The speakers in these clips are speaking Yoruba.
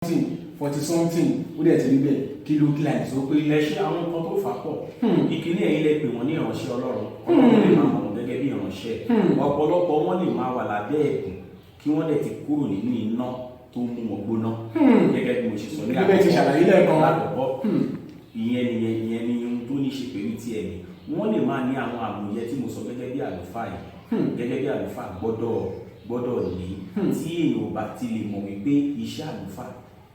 40 something ó dẹ̀ ti rí bẹ́ẹ̀ kí ló kí láì sọ pé. ẹ ṣe àwọn nǹkan tó fà pọ̀ ìkíní ẹ̀yin lè pè wọ́n ní ìránṣẹ́ Ọlọ́run Ọlọ́run lè máa mọ̀ wọ́n gẹ́gẹ́ bí ìránṣẹ́ ọ̀pọ̀lọpọ̀ wọn lè máa wà lábẹ́ ẹ̀bùn kí wọ́n dẹ̀ ti kúrò nínú iná tó mú wọn gbóná gẹ́gẹ́ bí mo ṣe sọ ní àkọ́kọ́ ìyẹn ni ohun tó ní ṣe pẹ̀lú ti ẹ̀mí wọ́n lè máa ní àwọn àmúyẹ tí mo sọ gẹ́gẹ́ bí àlùfáà yìí gẹ́gẹ́ bí àlùfáà gbọ́dọ̀ ní tí èèyàn ò bá ti lè mọ̀ wípé iṣẹ́ àlùfáà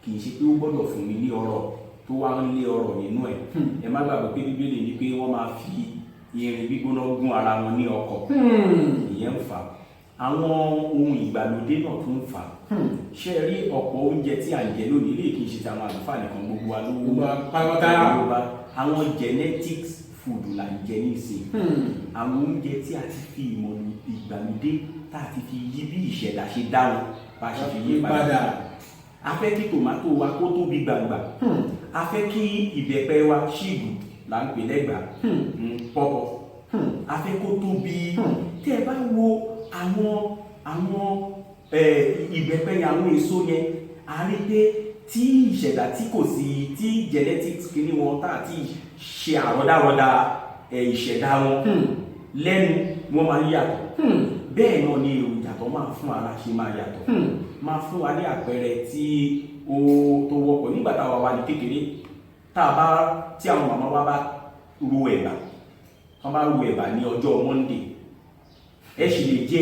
kì í ṣe pé ó gbọ́dọ̀ fún mi ní ọrọ̀ tó wá ń lé ọrọ̀ nínú ẹ̀ ẹ má gbàgbé pé Bíbélì ní pé wọ́n máa fi irin gbígbóná gún ara wọn ní ọkọ̀ ìyẹn ń fà àwọn ohun ìgbàlódé náà tún ń fà ṣe rí ọ̀pọ̀ oúnjẹ tí à ń jẹ lónìí lè kì í ṣe ti àwọn àlùfáà nìkan gbogbo wa lówó àwọn genetics food là ń jẹ nísìn àwọn oúnjẹ tí a ti fi ìmọ̀ ìgbàlódé tá a ti fi yí bí ìṣẹ̀dá ṣe dáhùn bá ṣe fi yí padà a fẹ́ kí tòmátò wa kó tóbi gbàgbà a fẹ́ kí ìbẹ́pẹ wa ṣìgù là ń pè lẹ́gbàá pọ́pọ́ a fẹ́ kó tóbi tí ẹ bá wo àwọn ìbẹ́pẹ yẹn àwọn èso yẹn a rí pé tí ìṣẹ̀dá tí kò sí tí genetics kìíní wọn tá àti ṣe àrọ́dárọ́dá ìṣẹ̀dá wọn lẹ́nu wọn máa ń yàtọ̀ bẹ́ẹ̀ náà ni èròjà tó máa fún ara ṣe máa yàtọ̀ máa fún wa ní àpẹẹrẹ tí ó tó wọ́pọ̀ nígbà táwa wà ní kékeré tí àwọn màmá wa bá ro ẹ̀bà wọ́n bá ro ẹ̀bà ní ọjọ́ Monday ẹ sì lè jẹ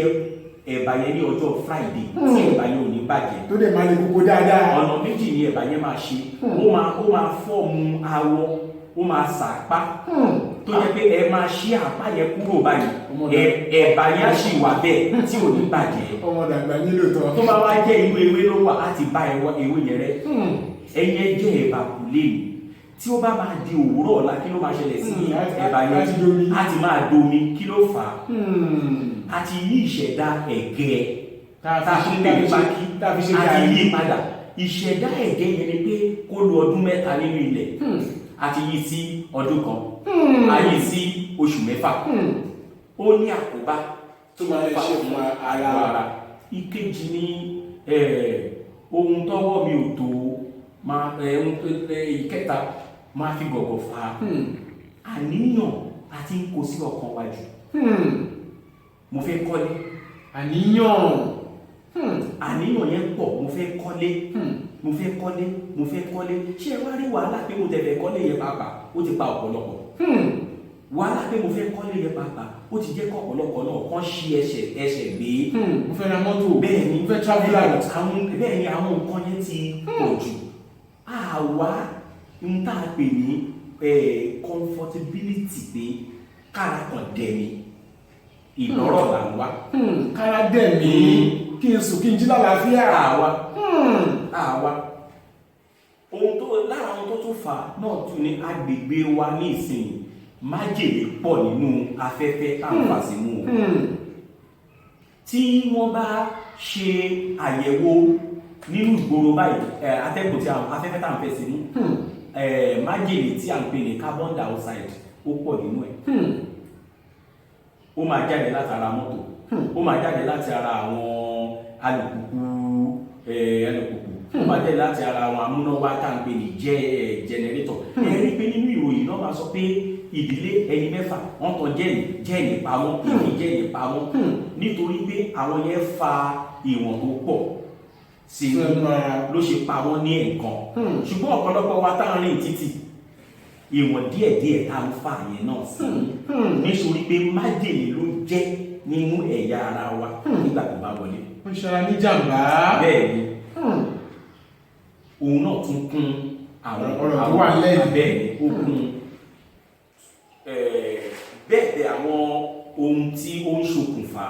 ẹ̀bà yẹn ní ọjọ́ Friday tí ẹ̀bà yẹn ò ní bàjẹ́ tó dẹ̀ máa lè gbogbo dáadáa ọ̀nà méjì ni ẹ̀bà yẹn máa ṣe ó máa fọ́ọ̀mù awọ ó máa sàpá tó yẹ pé ẹ máa ṣí àpá yẹn kúrò báyìí ẹ̀bà yẹn á sì wà bẹ́ẹ̀ tí ò ní bàjẹ́ ọmọdàgbà nílò tán tó bá wá jẹ́ inú ewé ló wà á ti bá ewé yẹn rẹ ẹ̀yin ẹ jẹ́ ẹ̀bà kù léèmí tí ó bá máa di òwúrọ̀ ọ̀la kí ló máa ṣẹlẹ̀ sí ẹ̀bà yẹn á ti máa domi kí ló fà á àti yí ìṣẹ̀dá ẹ̀gẹ́ tá a fi pè ní pákí àti yí padà ìṣẹ̀dá ẹ̀gẹ́ yẹn ni pé kó lo ọdún mẹ́ta nínú ilẹ̀ àti yí sí ọdún kan ayé sí oṣù mẹ́fà ó ní àkóbá tó máa ń ṣe fún ara ìkejì ní ohun tọ́wọ́ mi ò tó ìkẹta máa fi gọ̀gọ̀ fà á àníyàn àti ń kó sí ọkàn wa jù mo fẹ́ kọ́lé àníyàn yẹn pọ̀ mo fẹ́ kọ́lé ṣé ẹ wá rí wàhálà pé mo tẹ̀lé kọ́lé yẹn pàápàá ó ti pa ọ̀pọ̀lọpọ̀ wàhálà pé mo fẹ́ kọ́lé yẹn pàápàá ó ti jẹ́ kọ́ ọ̀pọ̀lọpọ̀ náà kàn ṣí ẹsẹ̀ gbé mo fẹ́ ra mọ́tò bẹ́ẹ̀ ni mo fẹ́ travel out bẹ́ẹ̀ ni àwọn nǹkan yẹn ti pọ̀ jù àwa ń tà pé ní comfortability pé kára kan dẹ̀mí ìlọ́rọ̀ là ń wá kára dẹ̀mí kí n sùn kí n jí lálàáfíà àwa ohun tó lára ohun tó tún fà náà tún ní agbègbè wa ní ìsìn májèlé pọ̀ nínú afẹ́fẹ́ táwọn fà sí mú o tí wọ́n bá ṣe àyẹ̀wò nínú ìgboro báyìí atẹ́gùn tí afẹ́fẹ́ táwọn fẹ́ sí mú májèlé tí à ń pè ní carbon dioxide ó pọ̀ nínú ẹ̀ ó máa jáde láti ara mọ́tò ó máa jáde láti ara àwọn alùpùpù ó máa jáde láti ara àwọn amúnáwá tá à ń pè ní jẹnẹrétọ̀ ẹ rí pé nínú ìròyìn náà máa sọ pé ìdílé ẹni mẹ́fà wọ́n tàn jẹ́ẹ̀nì pa wọ́n ìdí jẹ́ẹ̀nì pa wọ́n nítorí pé àwọn yẹn fa ìwọ̀n tó pọ̀ sí ló ṣe pa wọ́n ní ẹ̀ẹ̀kan ṣùgbọ́n ọ̀pọ̀lọpọ̀ wa tá à ń rìn títì ìwọ̀n díẹ̀díẹ̀ tá a ń fà yẹn náà sí nítorí pé májèlé ló jẹ́ nínú ẹ̀yà ara wa nígbà tó bá wọlé. ó ń ṣara ní jàǹbá. bẹ́ẹ̀ ni òun náà tún kún àwọn ọ̀rọ̀ tó wà lẹ́yìn. bẹ́ẹ̀ ni ó kún bẹ́ẹ̀ àwọn ohun tí ó ń ṣokùnfà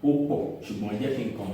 ó pọ̀ ṣùgbọ́n jẹ́ kí n kàn